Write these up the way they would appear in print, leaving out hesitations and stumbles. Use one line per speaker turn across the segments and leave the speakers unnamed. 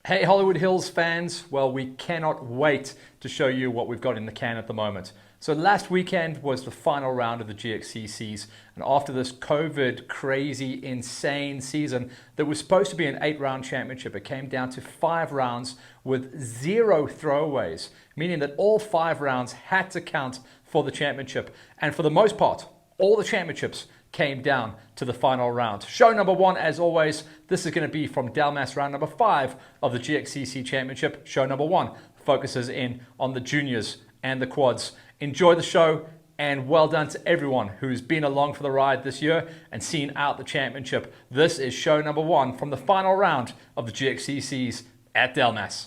Hey Hollywood Hills fans, well, we cannot wait to show you what we've got in the can at the moment. So last weekend was the final round of the GXCCs, and after this COVID crazy insane season that was supposed to be an 8-round championship, it came down to 5 rounds with 0 throwaways, meaning that all 5 rounds had to count for the championship. And for the most part, all the championships came down to the final round. Show number 1, as always, this is going to be from Delmas round number 5 of the GXCC Championship. Show number 1 focuses in on the juniors and the quads. Enjoy the show, and well done to everyone who's been along for the ride this year and seen out the championship. This is show number 1 from the final round of the GXCCs at Delmas.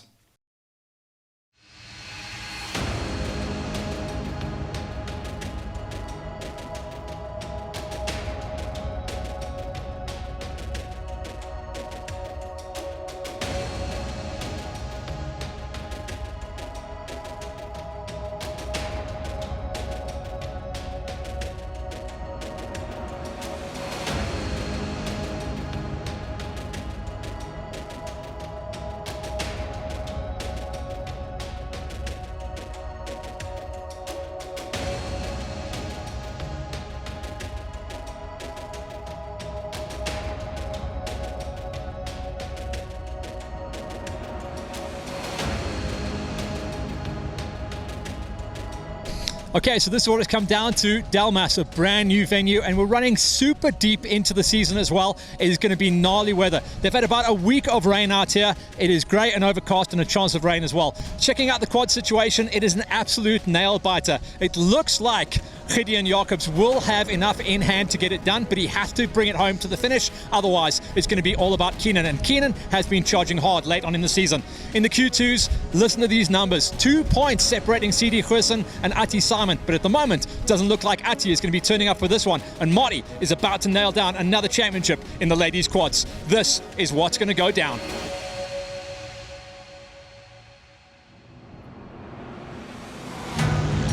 Okay, so this is what it's come down to. Delmas, a brand new venue, and we're running super deep into the season as well. It is going to be gnarly weather. They've had about a week of rain out here. It is grey and overcast and a chance of rain as well. Checking out the quad situation, it is an absolute nail biter. It looks like Gideon Jacobs will have enough in hand to get it done, but he has to bring it home to the finish. Otherwise, it's going to be all about Keenan, and Keenan has been charging hard late on in the season. In the Q2s, listen to these numbers. 2 points separating CD Gerson and Ati Simon, but at the moment, doesn't look like Ati is going to be turning up for this one, and Marty is about to nail down another championship in the ladies' quads. This is what's going to go down.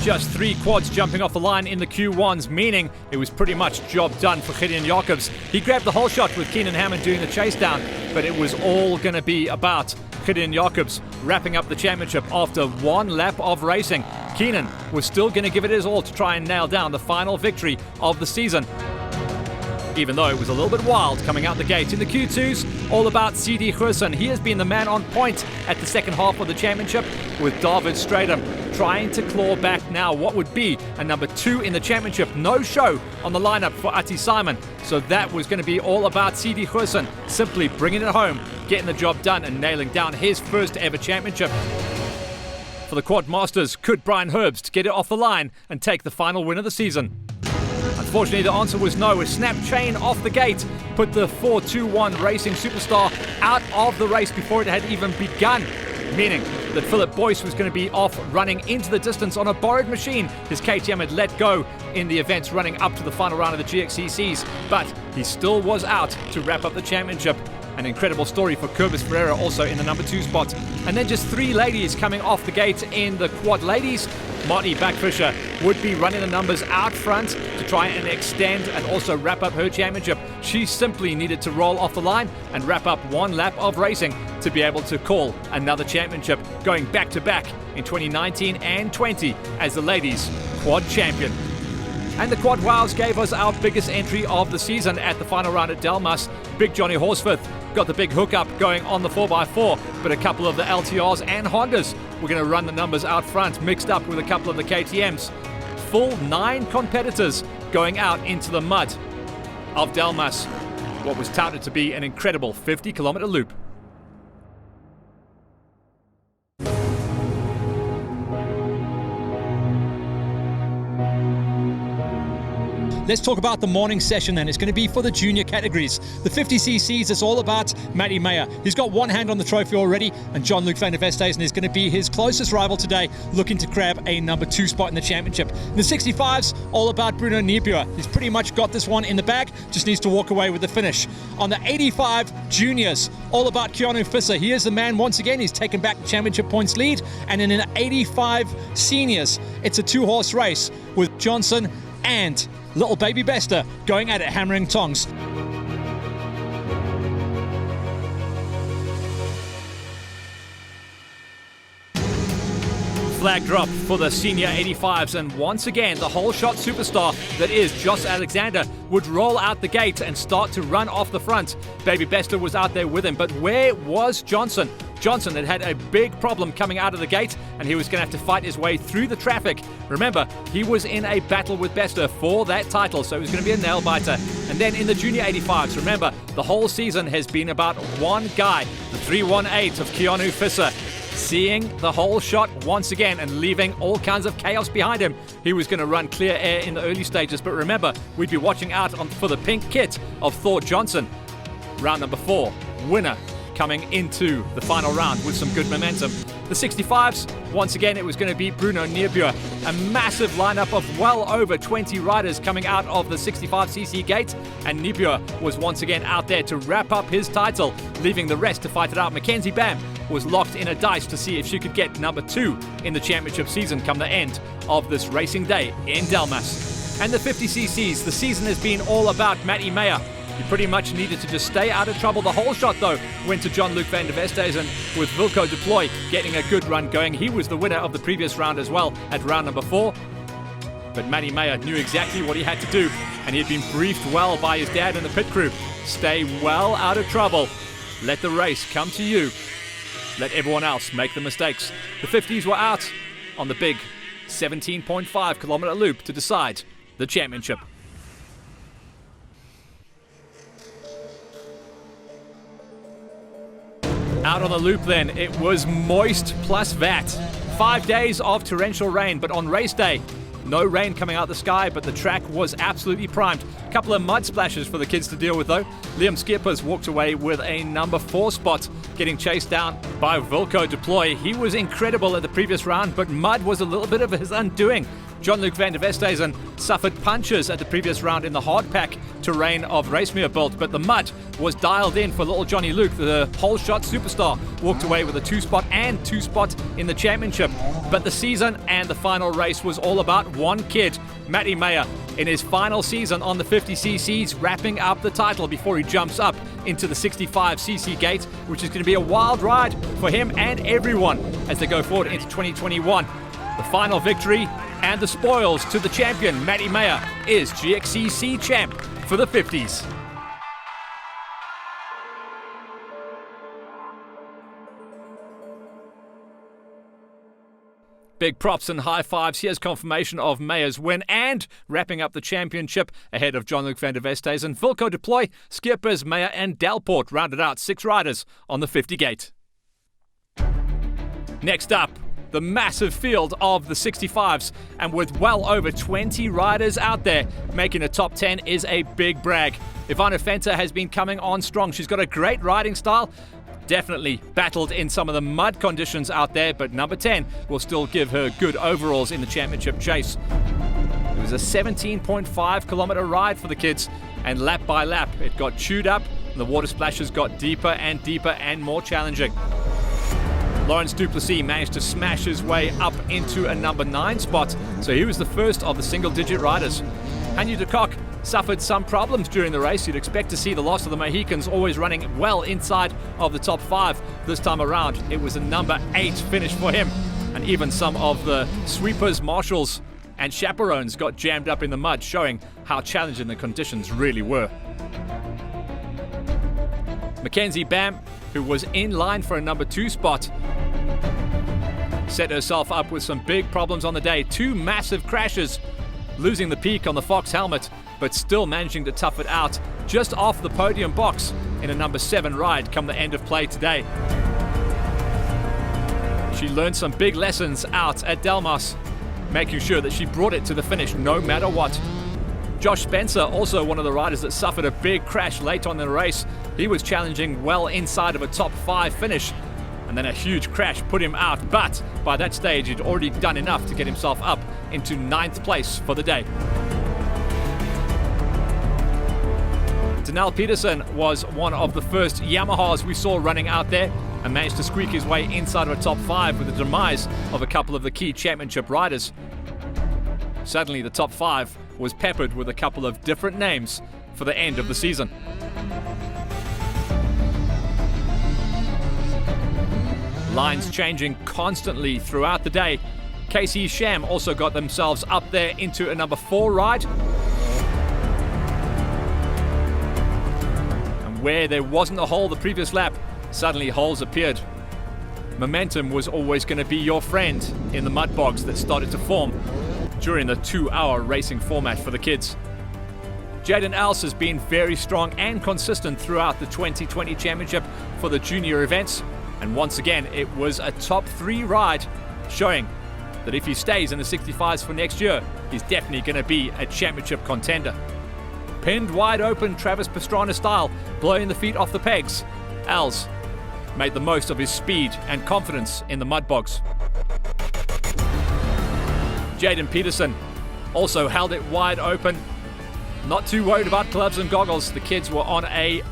Just 3 quads jumping off the line in the Q1s, meaning it was pretty much job done for Gideon Jacobs. He grabbed the whole shot with Keenan Hammond doing the chase down, but it was all going to be about Gideon Jacobs wrapping up the championship after 1 lap of racing. Keenan was still going to give it his all to try and nail down the final victory of the season, even though it was a little bit wild coming out the gate. In the Q2s, all about CD Gerson. He has been the man on point at the second half of the championship, with David Stradum trying to claw back now what would be a number 2 in the championship. No show on the lineup for Ati Simon, so that was going to be all about CD Gerson simply bringing it home, getting the job done and nailing down his first ever championship. For the Quad Masters, could Brian Herbst get it off the line and take the final win of the season? Unfortunately, the answer was no. A snap chain off the gate put the 4-2-1 racing superstar out of the race before it had even begun, meaning that Philip Boyce was going to be off running into the distance on a borrowed machine his KTM had let go in the events running up to the final round of the GXCCs, but he still was out to wrap up the championship. An incredible story for Curvis Ferreira also in the number 2 spot. And then just 3 ladies coming off the gate in the quad ladies. Marty Backfisher would be running the numbers out front to try and extend and also wrap up her championship. She simply needed to roll off the line and wrap up 1 lap of racing to be able to call another championship, going back to back in 2019 and 20 as the ladies quad champion. And the Quad Wows gave us our biggest entry of the season at the final round at Delmas. Big Johnny Horsforth got the big hookup going on the 4x4, but a couple of the LTRs and Hondas were going to run the numbers out front, mixed up with a couple of the KTMs. Full 9 competitors going out into the mud of Delmas, what was touted to be an incredible 50-kilometer loop.
Let's talk about the morning session then. It's going to be for the junior categories. The 50cc's, it's all about Matty Mayer. He's got one hand on the trophy already, and Jean-Luc van der Westhuizen is going to be his closest rival today, looking to grab a number 2 spot in the championship. In the 65s, all about Bruno Niebuhr. He's pretty much got this one in the bag, just needs to walk away with the finish. On the 85 juniors, all about Keanu Visser. He is the man once again. He's taken back the championship points lead. And in an 85 seniors, it's a 2-horse race with Johnson and little baby Bester going at it, hammering tongs.
Flag drop for the senior 85s, and once again the whole shot superstar that is Josh Alexander would roll out the gate and start to run off the front. Baby Bester was out there with him, but where was Johnson? Johnson had a big problem coming out of the gate, and he was going to have to fight his way through the traffic. Remember, he was in a battle with Bester for that title, so it was going to be a nail-biter. And then in the junior 85s, remember, the whole season has been about one guy, the 318 of Keanu Visser, seeing the whole shot once again and leaving all kinds of chaos behind him. He was going to run clear air in the early stages, but remember, we'd be watching out for the pink kit of Thor Johnson. Round number 4, winner coming into the final round with some good momentum. The 65s, once again, it was going to be Bruno Niebuhr. A massive lineup of well over 20 riders coming out of the 65cc gate, and Niebuhr was once again out there to wrap up his title, leaving the rest to fight it out. Mackenzie Bam was locked in a dice to see if she could get number 2 in the championship season come the end of this racing day in Delmas. And the 50cc's, the season has been all about Matty Mayer. He pretty much needed to just stay out of trouble. The whole shot, though, went to Jean-Luc van der Westhuizen, with Wilco Deploy getting a good run going. He was the winner of the previous round as well at round number 4. But Matty Mayer knew exactly what he had to do, and he had been briefed well by his dad and the pit crew. Stay well out of trouble. Let the race come to you. Let everyone else make the mistakes. The 50s were out on the big 17.5 kilometer loop to decide the championship. Out on the loop then, it was moist plus that. 5 days of torrential rain, but on race day, no rain coming out the sky, but the track was absolutely primed. A couple of mud splashes for the kids to deal with though. Liam Skippers walked away with a number 4 spot, getting chased down by Wilco Deploy. He was incredible at the previous round, but mud was a little bit of his undoing. Jean-Luc van der Westhuizen suffered punches at the previous round in the hard pack terrain of Racemere built, but the mud was dialed in for little Johnny Luke. The whole shot superstar walked away with a 2 spot and 2 spot in the championship. But the season and the final race was all about one kid, Matty Mayer, in his final season on the 50cc's, wrapping up the title before he jumps up into the 65cc gate, which is going to be a wild ride for him and everyone as they go forward into 2021. The final victory and the spoils to the champion, Matty Mayer, is GXCC champ for the 50s. Big props and high fives. Here's confirmation of Mayer's win and wrapping up the championship ahead of Jean-Luc van der Westhuizen. Wilco Deploy, Skippers, Mayer and Delport rounded out 6 riders on the 50 gate. Next up, the massive field of the 65s, and with well over 20 riders out there, making a top 10 is a big brag. Ivana Fenter has been coming on strong. She's got a great riding style. Definitely battled in some of the mud conditions out there, but number 10 will still give her good overalls in the championship chase. It was a 17.5 kilometer ride for the kids, and lap by lap it got chewed up, and the water splashes got deeper and more challenging. Lawrence Duplessis managed to smash his way up into a number 9 spot, so he was the first of the single-digit riders. Hanyu de Kock suffered some problems during the race. You'd expect to see the loss of the Mohicans always running well inside of the top 5. This time around, it was a number 8 finish for him, and even some of the sweepers, marshals, and chaperones got jammed up in the mud, showing how challenging the conditions really were. Mackenzie Bam, who was in line for a number 2 spot, set herself up with some big problems on the day. 2 massive crashes, losing the peak on the Fox helmet, but still managing to tough it out just off the podium box in a number 7 ride come the end of play today. She learned some big lessons out at Delmas, making sure that she brought it to the finish no matter what. Josh Spencer, also one of the riders that suffered a big crash late on in the race. He was challenging well inside of a top 5 finish, and then a huge crash put him out, but by that stage he'd already done enough to get himself up into 9th place for the day. Danelle Peterson was one of the first Yamahas we saw running out there and managed to squeak his way inside of a top 5 with the demise of a couple of the key championship riders. Suddenly the top 5 was peppered with a couple of different names for the end of the season. Lines changing constantly throughout the day. KC Sham also got themselves up there into a number 4 ride. And where there wasn't a hole the previous lap, suddenly holes appeared. Momentum was always going to be your friend in the mud bogs that started to form during the 2-hour racing format for the kids. Jaden Else has been very strong and consistent throughout the 2020 championship for the junior events. And once again, it was a top 3 ride, showing that if he stays in the 65s for next year, he's definitely going to be a championship contender. Pinned wide open Travis Pastrana style, blowing the feet off the pegs, Els made the most of his speed and confidence in the mud bogs. Jaden Peterson also held it wide open. Not too worried about gloves and goggles. The kids were on a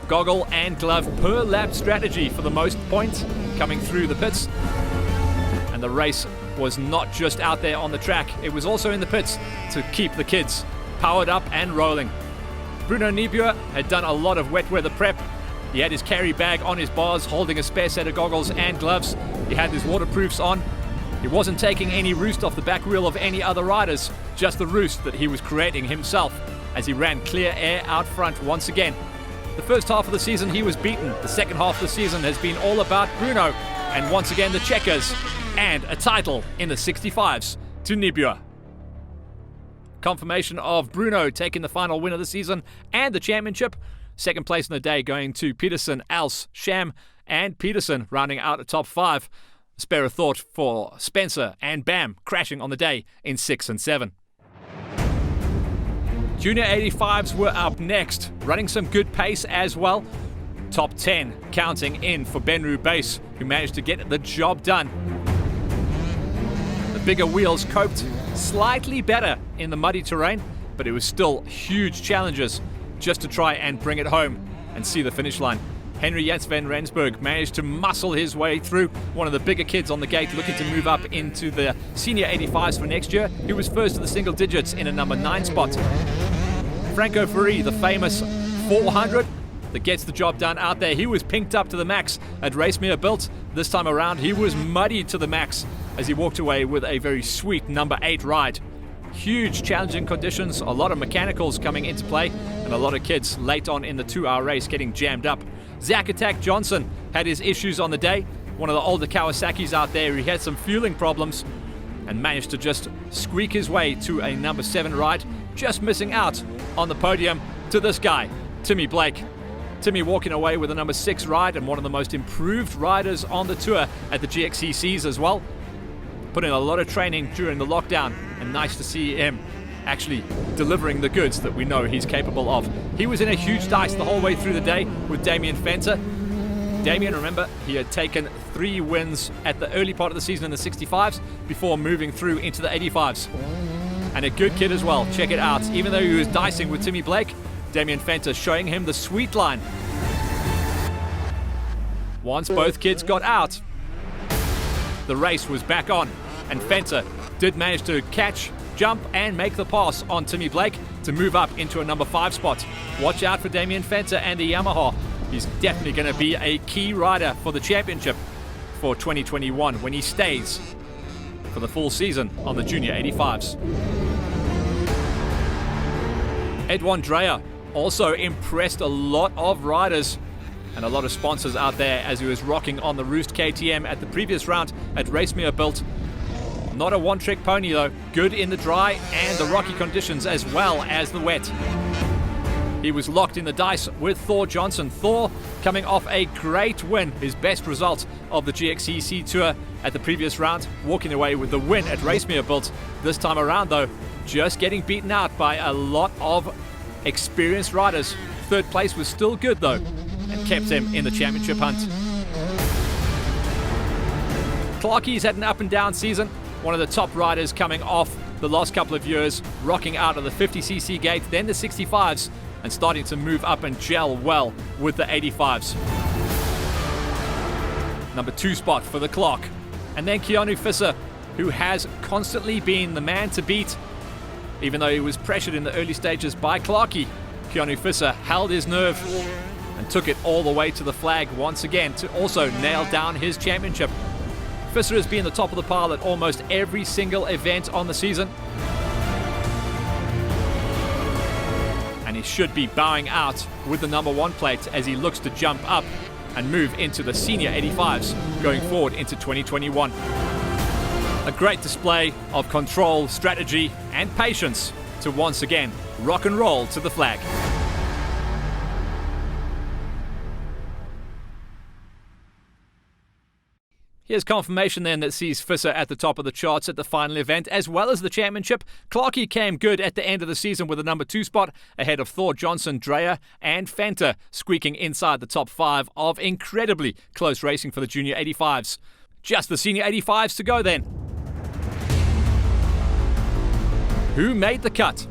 goggle and glove per lap strategy for the most points coming through the pits. And the race was not just out there on the track, it was also in the pits to keep the kids powered up and rolling. Bruno Niebuhr had done a lot of wet weather prep. He had his carry bag on his bars, holding a spare set of goggles and gloves. He had his waterproofs on. He wasn't taking any roost off the back wheel of any other riders, just the roost that he was creating himself as he ran clear air out front once again. The first half of the season he was beaten. The second half of the season has been all about Bruno, and once again the checkers, and a title in the 65s to Niebuhr. Confirmation of Bruno taking the final win of the season and the championship. Second place in the day going to Peterson, Else, Sham, and Peterson rounding out a top 5. Spare a thought for Spencer and Bam crashing on the day in 6 and 7. Junior 85s were up next, running some good pace as well. Top 10 counting in for Benru Base, who managed to get the job done. The bigger wheels coped slightly better in the muddy terrain, but it was still huge challenges just to try and bring it home and see the finish line. Henry Jens van Rensburg managed to muscle his way through, one of the bigger kids on the gate looking to move up into the senior 85s for next year. He was first to the single digits in a number 9 spot. Franco Ferri, the famous 400 that gets the job done out there. He was pinked up to the max at Racemere Built. This time around, he was muddied to the max as he walked away with a very sweet number 8 ride. Huge challenging conditions, a lot of mechanicals coming into play, and a lot of kids late on in the 2-hour race getting jammed up. Zach Attack Johnson had his issues on the day. One of the older Kawasaki's out there. He had some fueling problems and managed to just squeak his way to a number 7 ride, just missing out on the podium to this guy, Timmy Blake. Timmy walking away with a number 6 ride and one of the most improved riders on the tour at the GXCCs as well. Put in a lot of training during the lockdown, and nice to see him actually delivering the goods that we know he's capable of. He was in a huge dice the whole way through the day with Damien Fenter. Damien, remember, he had taken 3 wins at the early part of the season in the 65s before moving through into the 85s. And a good kid as well, check it out. Even though he was dicing with Timmy Blake, Damien Fenter showing him the sweet line. Once both kids got out, the race was back on, and Fenter did manage to catch, jump and make the pass on Timmy Blake to move up into a number 5 spot. Watch out for Damien Fenter and the Yamaha. He's definitely going to be a key rider for the championship for 2021 when he stays for the full season on the Junior 85s. Edwin Dreyer also impressed a lot of riders and a lot of sponsors out there as he was rocking on the Roost KTM at the previous round at Racemere Built. Not a one-trick pony though, good in the dry and the rocky conditions as well as the wet. He was locked in the dice with Thor Johnson. Thor coming off a great win, his best result of the GXCC Tour at the previous round, walking away with the win at Racemere Built. This time around though, just getting beaten out by a lot of experienced riders. Third place was still good though, and kept him in the championship hunt. Clarkie's had an up and down season, one of the top riders coming off the last couple of years, rocking out of the 50cc gate, then the 65s, and starting to move up and gel well with the 85s. Number 2 spot for the Clark. And then Keanu Visser, who has constantly been the man to beat. Even though he was pressured in the early stages by Clarkie, Keanu Visser held his nerve and took it all the way to the flag once again to also nail down his championship. Visser has been the top of the pile at almost every single event on the season. And he should be bowing out with the number 1 plate as he looks to jump up and move into the senior 85s going forward into 2021. A great display of control, strategy, and patience to once again rock and roll to the flag. Here's confirmation then that sees Visser at the top of the charts at the final event, as well as the championship. Clarkie came good at the end of the season with a number 2 spot, ahead of Thor, Johnson, Dreyer, and Fenter, squeaking inside the top 5 of incredibly close racing for the junior 85s. Just the senior 85s to go then. Who made the cut?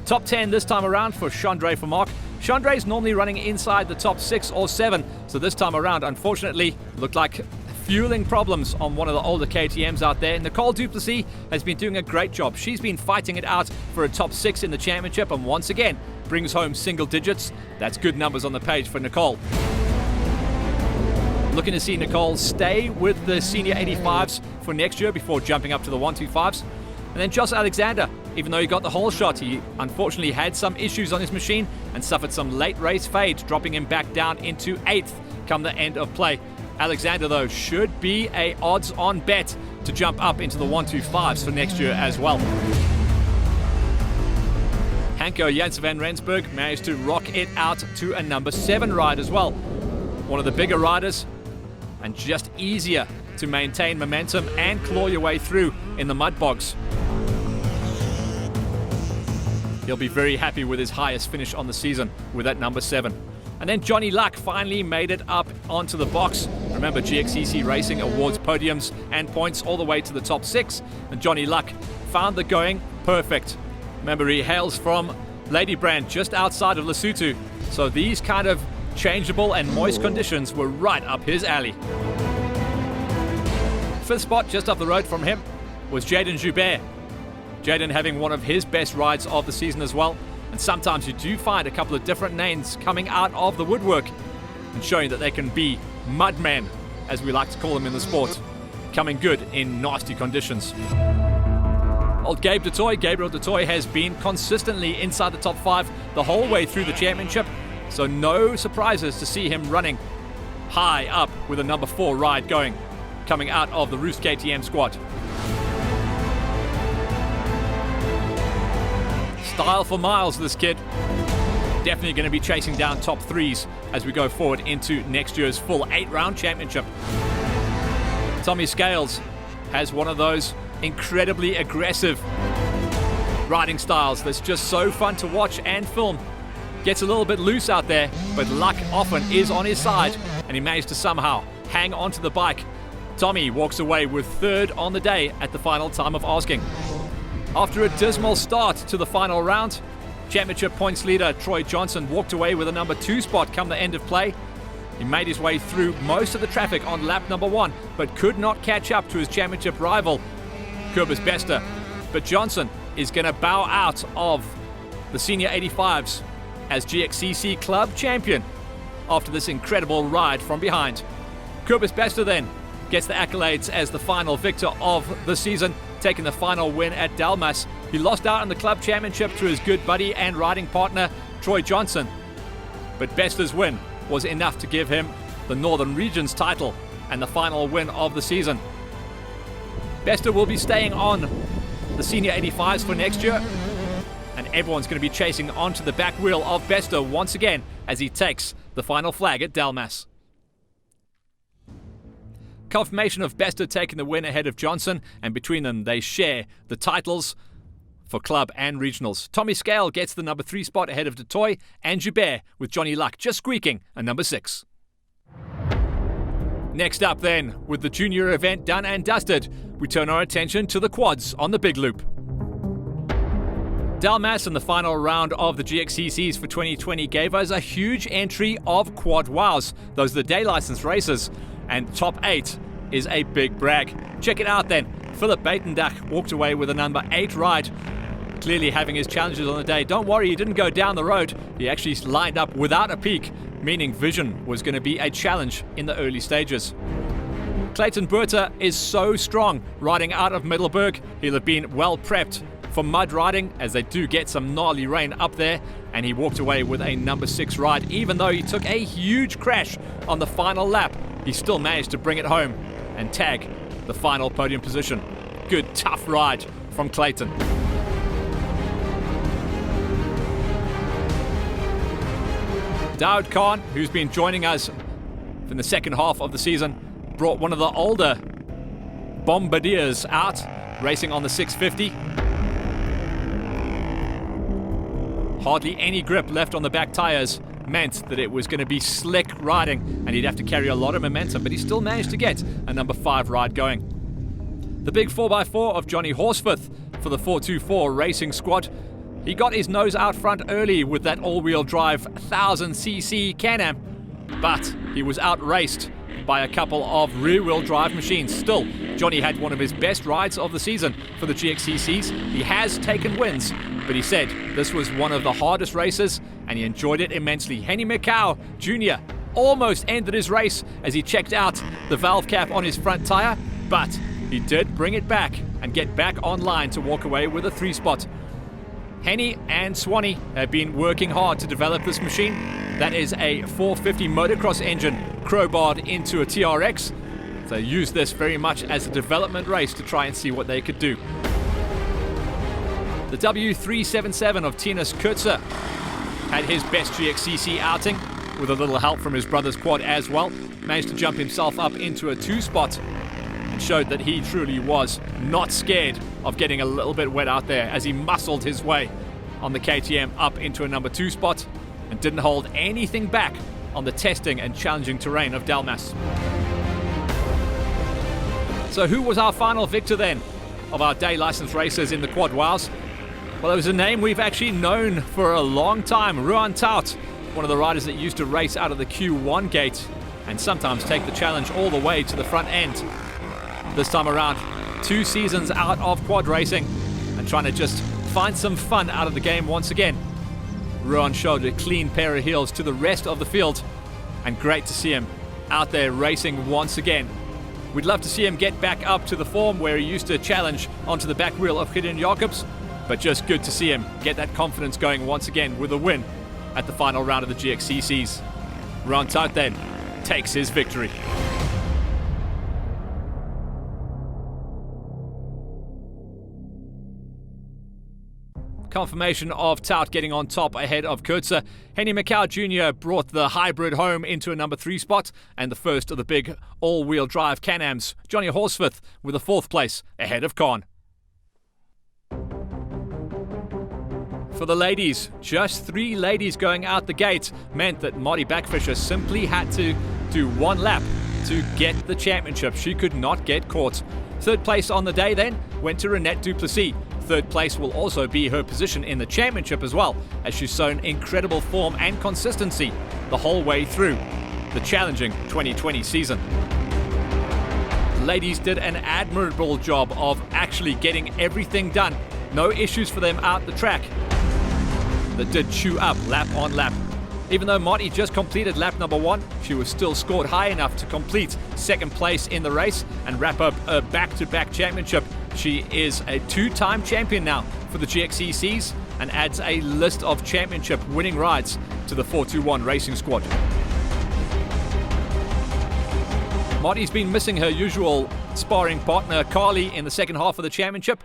Top 10 this time around for Chandray for Mark. Chandray's normally running inside the top 6 or 7, so this time around, unfortunately, looked like fueling problems on one of the older KTMs out there. Nicole Duplessis has been doing a great job. She's been fighting it out for a top 6 in the championship and once again brings home single digits. That's good numbers on the page for Nicole. Looking to see Nicole stay with the senior 85s for next year before jumping up to the 125s. And then Josh Alexander, even though he got the whole shot, he unfortunately had some issues on his machine and suffered some late race fade, dropping him back down into 8th come the end of play. Alexander, though, should be a odds-on bet to jump up into the 125s for next year as well. Hanko Janssen van Rensburg managed to rock it out to a number 7 ride as well. One of the bigger riders and just easier to maintain momentum and claw your way through in the mud bogs. He'll be very happy with his highest finish on the season with that number 7. And then Johnny Luck finally made it up onto the box. Remember, GXCC Racing awards podiums and points all the way to the top 6. And Johnny Luck found the going perfect. Remember, he hails from Ladybrand, just outside of Lesotho. So these kind of changeable and moist conditions were right up his alley. 5th spot, just up the road from him, was Jaden Joubert. Jaden having one of his best rides of the season as well. And sometimes you do find a couple of different names coming out of the woodwork and showing that they can be mudmen, as we like to call them in the sport, coming good in nasty conditions. Old Gabriel de Toy has been consistently inside the top 5 the whole way through the championship, so no surprises to see him running high up with a number 4 ride coming out of the Roost KTM squad. Style for miles, this kid. Definitely going to be chasing down top 3s as we go forward into next year's full 8-round championship. Tommy Scales has one of those incredibly aggressive riding styles that's just so fun to watch and film. Gets a little bit loose out there, but luck often is on his side, and he managed to somehow hang onto the bike. Tommy walks away with 3rd on the day at the final time of asking. After a dismal start to the final round, championship points leader Troy Johnson walked away with a number 2 spot come the end of play. He made his way through most of the traffic on lap number 1, but could not catch up to his championship rival, Kobus Bester. But Johnson is going to bow out of the senior 85s as GXCC club champion after this incredible ride from behind. Kobus Bester then gets the accolades as the final victor of the season, taking the final win at Delmas. He lost out in the club championship to his good buddy and riding partner, Troy Johnson. But Bester's win was enough to give him the Northern Regions title and the final win of the season. Bester will be staying on the senior 85s for next year, and everyone's going to be chasing onto the back wheel of Bester once again as he takes the final flag at Delmas. Confirmation of Bester taking the win ahead of Johnson, and between them they share the titles for club and regionals. Tommy Scale gets the number 3 spot ahead of Detoy and Joubert, with Johnny Luck just squeaking a number 6. Next up then, with the junior event done and dusted, we turn our attention to the quads on the big loop. Delmas in the final round of the GXCCs for 2020 gave us a huge entry of quad wows. Those are the day license races, and top 8 is a big brag. Check it out then. Philip Buitendijk walked away with a number 8 ride, clearly having his challenges on the day. Don't worry, he didn't go down the road. He actually lined up without a peak, meaning vision was going to be a challenge in the early stages. Clayton Buerta is so strong riding out of Middelburg. He'll have been well prepped for mud riding, as they do get some gnarly rain up there, and he walked away with a number 6 ride. Even though he took a huge crash on the final lap, he still managed to bring it home and tag the final podium position. Good tough ride from Clayton. Daoud Khan, who's been joining us in the second half of the season, brought one of the older bombardiers out, racing on the 650. Hardly any grip left on the back tyres meant that it was going to be slick riding, and he'd have to carry a lot of momentum, but he still managed to get a number 5 ride going. The big 4x4 of Johnny Horsforth for the 424 racing squad. He got his nose out front early with that all-wheel drive 1000cc Can-Am, but he was outraced by a couple of rear-wheel drive machines. Still, Johnny had one of his best rides of the season for the GXCCs. He has taken wins, but he said this was one of the hardest races and he enjoyed it immensely. Henny McCow Jr. almost ended his race as he checked out the valve cap on his front tyre, but he did bring it back and get back online to walk away with a 3 spot. Henny and Swanee have been working hard to develop this machine. That is a 450 motocross engine crowbarred into a TRX. So they use this very much as a development race to try and see what they could do. The W377 of Tinus Kurtzer had his best GXCC outing with a little help from his brother's quad as well. Managed to jump himself up into a 2 spot and showed that he truly was not scared of getting a little bit wet out there as he muscled his way on the KTM up into a number 2 spot and didn't hold anything back on the testing and challenging terrain of Delmas. So who was our final victor then of our day license races in the quad wows? Well, it was a name we've actually known for a long time. Ruan Tout, one of the riders that used to race out of the Q1 gate and sometimes take the challenge all the way to the front end. This time around, 2 seasons out of quad racing and trying to just find some fun out of the game once again. Ruan showed a clean pair of heels to the rest of the field, and great to see him out there racing once again. We'd love to see him get back up to the form where he used to challenge onto the back wheel of Gideon Jacobs, but just good to see him get that confidence going once again with a win at the final round of the GXCCs. Ruan Tout then takes his victory. Confirmation of Tout getting on top ahead of Kurtzer. Henny McCow Jr. brought the hybrid home into a number 3 spot and the first of the big all-wheel drive Can-Ams. Johnny Horsforth with a 4th place ahead of Con. For the ladies, just 3 ladies going out the gate meant that Marty Backfisher simply had to do 1 lap to get the championship. She could not get caught. 3rd place on the day then went to Renette Duplessis. 3rd place will also be her position in the championship as well, as she's shown incredible form and consistency the whole way through the challenging 2020 season. The ladies did an admirable job of actually getting everything done. No issues for them out the track. That did chew up lap on lap. Even though Marty just completed lap number 1, she was still scored high enough to complete 2nd place in the race and wrap up a back-to-back championship. She is a 2-time champion now for the GXCCs and adds a list of championship winning rides to the 421 racing squad. Marty's been missing her usual sparring partner Carly in the second half of the championship,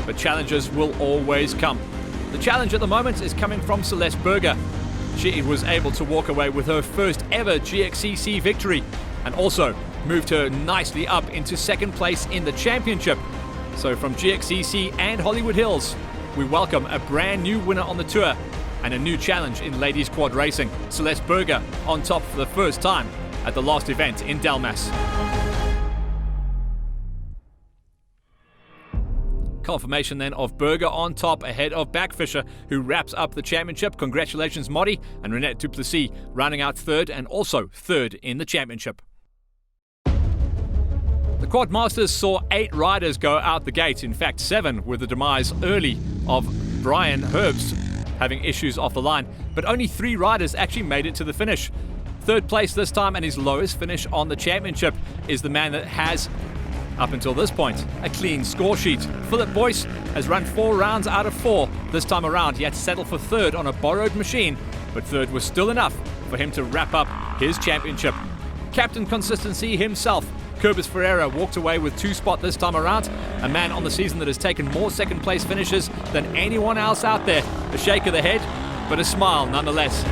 but challenges will always come. The challenge at the moment is coming from Celeste Berger. She was able to walk away with her first ever GXCC victory and also moved her nicely up into 2nd place in the championship. So from GXCC and Hollywood Hills, we welcome a brand new winner on the tour and a new challenge in ladies quad racing. Celeste Berger on top for the first time at the last event in Delmas. Confirmation then of Berger on top ahead of Backfisher, who wraps up the championship. Congratulations Modi, and Renette Duplessis rounding out third and also third in the championship. The Quad Masters saw 8 riders go out the gate, in fact 7, with the demise early of Brian Herbst having issues off the line, but only 3 riders actually made it to the finish. Third place this time, and his lowest finish on the championship, is the man that has, up until this point, a clean score sheet. Philip Boyce has run 4 rounds out of 4 this time around. He had to settle for third on a borrowed machine, but third was still enough for him to wrap up his championship. Captain Consistency himself, Curbis Ferreira, walked away with 2 spot this time around. A man on the season that has taken more second place finishes than anyone else out there. A shake of the head, but a smile nonetheless.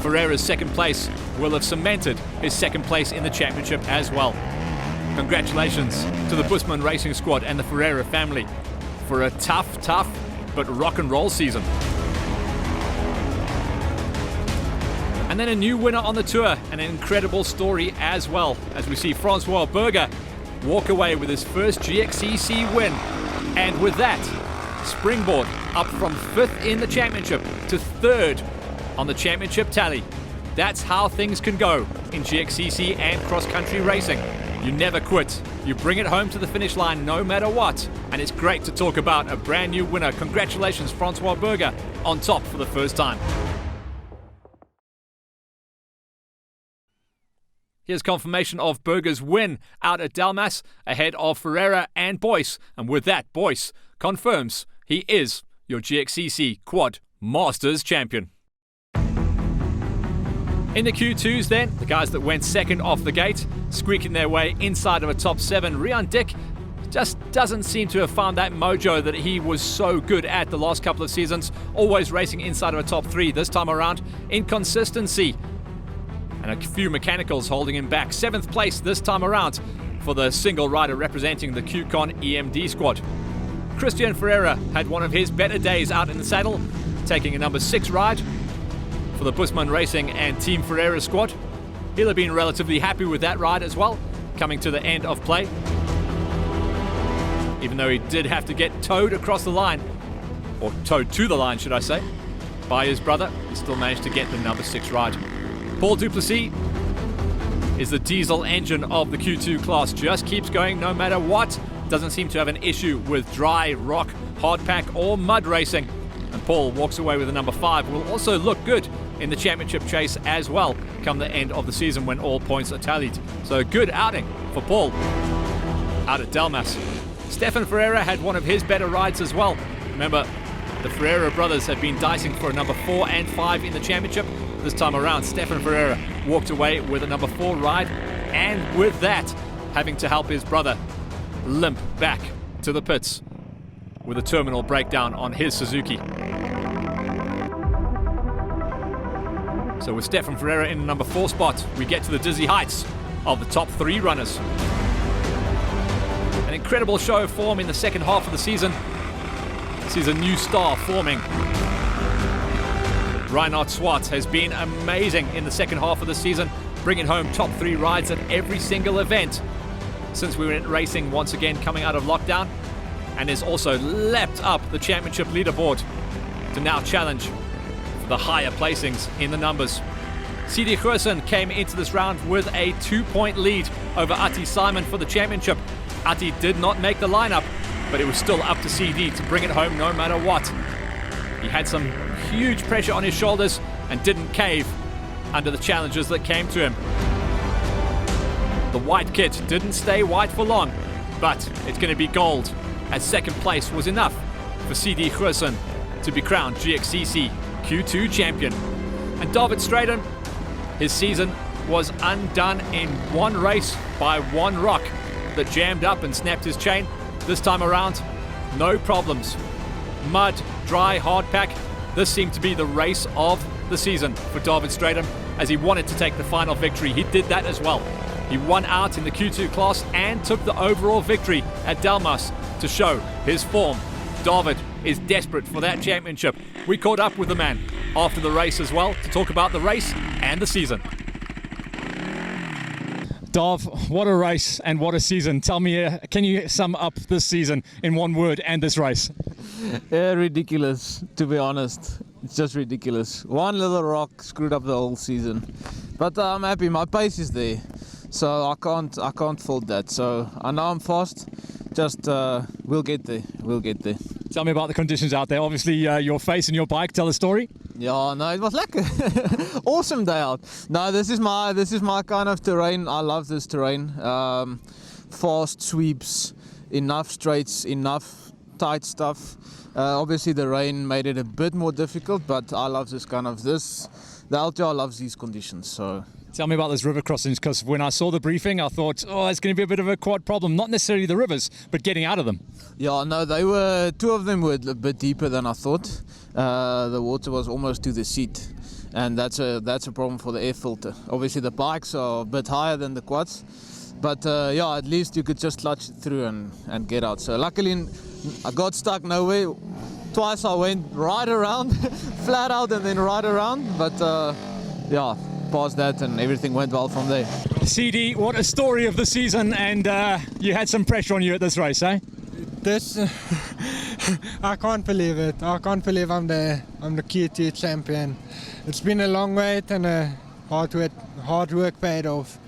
Ferreira's second place will have cemented his second place in the championship as well. Congratulations to the Busman Racing Squad and the Ferreira family for a tough, but rock and roll season. And then a new winner on the tour, and an incredible story as well, as we see Francois Berger walk away with his first GXCC win. And with that, springboard up from 5th in the championship to 3rd on the championship tally. That's how things can go in GXCC and cross-country racing. You never quit. You bring it home to the finish line no matter what. And it's great to talk about a brand new winner. Congratulations, Francois Berger, on top for the first time. Here's confirmation of Berger's win out at Delmas ahead of Ferreira and Boyce. And with that, Boyce confirms he is your GXCC Quad Masters champion. In the Q2s then, the guys that went second off the gate, squeaking their way inside of a top 7. Rian Dick just doesn't seem to have found that mojo that he was so good at the last couple of seasons, always racing inside of a top 3. This time around, inconsistency and a few mechanicals holding him back. 7th place this time around for the single rider representing the QCon EMD squad. Christian Ferreira had one of his better days out in the saddle, taking a number 6 ride for the Busman Racing and Team Ferreira squad. He'll have been relatively happy with that ride as well, coming to the end of play. Even though he did have to get towed across the line, or towed to the line should I say, by his brother, he still managed to get the number 6 ride. Paul Duplessis is the diesel engine of the Q2 class, just keeps going no matter what. Doesn't seem to have an issue with dry, rock, hardpack or mud racing. And Paul walks away with a number 5. Will also look good in the championship chase as well come the end of the season when all points are tallied. So a good outing for Paul out at Delmas. Stefan Ferreira had one of his better rides as well. Remember, the Ferreira brothers have been dicing for a number 4 and 5 in the championship. This time around, Stefan Ferreira walked away with a number 4 ride, and with that, having to help his brother limp back to the pits with a terminal breakdown on his Suzuki. So with Stefan Ferreira in the number 4 spot, we get to the dizzy heights of the top 3 runners. An incredible show of form in the second half of the season. Sees a new star forming. Reinhard Swartz has been amazing in the second half of the season, bringing home top 3 rides at every single event since we went racing once again coming out of lockdown, and has also leapt up the championship leaderboard to now challenge for the higher placings in the numbers. CD Goosen came into this round with a 2-point lead over Ati Simon for the championship. Ati did not make the lineup, but it was still up to CD to bring it home no matter what. He had some huge pressure on his shoulders and didn't cave under the challenges that came to him. The white kit didn't stay white for long, but it's going to be gold, as second place was enough for CD Goosen to be crowned GXCC Q2 champion. And David Straden, his season was undone in one race by one rock that jammed up and snapped his chain. This time around, no problems. Mud, dry, hard pack. This seemed to be the race of the season for David Straden, as he wanted to take the final victory. He did that as well. He won out in the Q2 class and took the overall victory at Delmas to show his form. David is desperate for that championship. We caught up with the man after the race as well to talk about the race and the season.
Dov, what a race and what a season. Tell me, can you sum up this season in one word and this race?
Yeah, ridiculous, to be honest. It's just ridiculous. One little rock screwed up the whole season. But I'm happy, my pace is there. So I can't fault that. So I know I'm fast. Just we'll get there.
Tell me about the conditions out there. Obviously, your face and your bike. Tell the story.
Yeah, no, it was lekker. Awesome day out. No, this is my kind of terrain. I love this terrain. Fast sweeps, enough straights, enough tight stuff. Obviously, the rain made it a bit more difficult, but I love this kind of this. The LTR loves these conditions. So.
Tell me about those river crossings, because when I saw the briefing, I thought, oh, it's going to be a bit of a quad problem. Not necessarily the rivers, but getting out of them.
Yeah, no, two of them were a bit deeper than I thought. The water was almost to the seat, and that's a problem for the air filter. Obviously, the bikes are a bit higher than the quads, but yeah, at least you could just clutch it through and get out. So luckily, I got stuck nowhere. Twice I went right around, flat out, and then right around. But yeah, past that, and everything went well from there.
CD, what a story of the season, and you had some pressure on you at this race, eh?
This, I can't believe it. I can't believe I'm the Q2 champion. It's been a long wait and hard work paid off.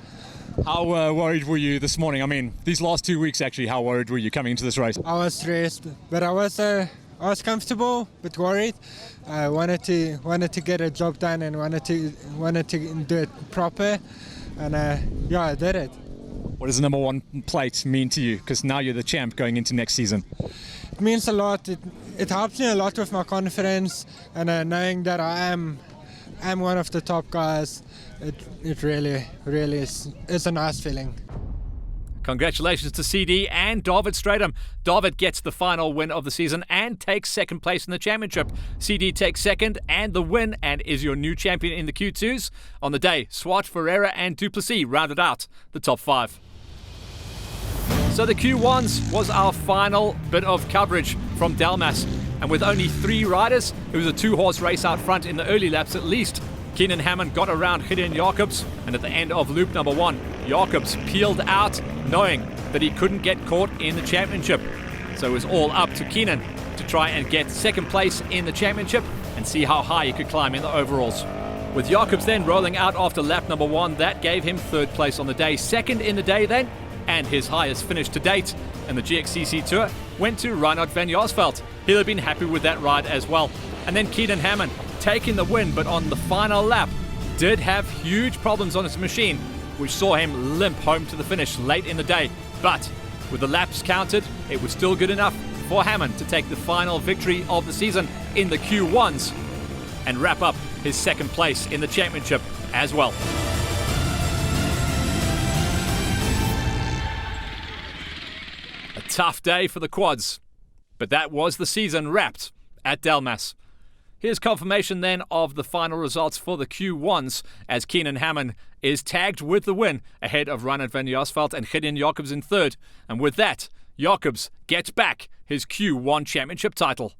How worried were you this morning? I mean, these last 2 weeks actually, how worried were you coming into this race?
I was stressed, but I was comfortable but worried. I wanted to get a job done and wanted to do it proper, and yeah, I did it.
What does the number one plate mean to you? Because now you're the champ going into next season.
It means a lot. It helps me a lot with my confidence, and knowing that I'm one of the top guys. It really is. It's a nice feeling.
Congratulations to CD and David Stratham. David gets the final win of the season and takes second place in the championship. CD takes second and the win and is your new champion in the Q2s. On the day, Swart, Ferreira and Duplessis rounded out the top 5. So the Q1s was our final bit of coverage from Delmas. And with only 3 riders, it was a 2-horse race out front in the early laps at least. Keenan Hammond got around Gideon Jacobs, and at the end of loop number 1, Jacobs peeled out, knowing that he couldn't get caught in the championship. So it was all up to Keenan to try and get second place in the championship and see how high he could climb in the overalls. With Jacobs then rolling out after lap number 1, that gave him 3rd place on the day, 2nd in the day then, and his highest finish to date. And the GXCC Tour went to Reinhard van Jaarsveld. He'll have been happy with that ride as well. And then Keenan Hammond taking the win, but on the final lap did have huge problems on his machine, which saw him limp home to the finish late in the day. But with the laps counted, it was still good enough for Hammond to take the final victory of the season in the Q1s and wrap up his 2nd place in the championship as well. A tough day for the quads, but that was the season wrapped at Delmas. Here's confirmation then of the final results for the Q1s as Keenan Hammond is tagged with the win ahead of Reinhard van Jaarsveld and Gideon Jacobs in 3rd. And with that, Jacobs gets back his Q1 championship title.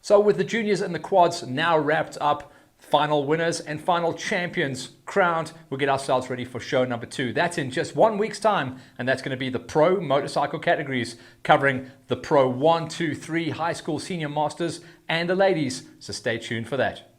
So with the juniors and the quads now wrapped up, Final winners and final champions crowned. We'll get ourselves ready for show number 2. That's in just 1 week's time, and that's going to be the pro motorcycle categories, covering the pro 1, 2, 3 high school senior masters and the ladies. So stay tuned for that.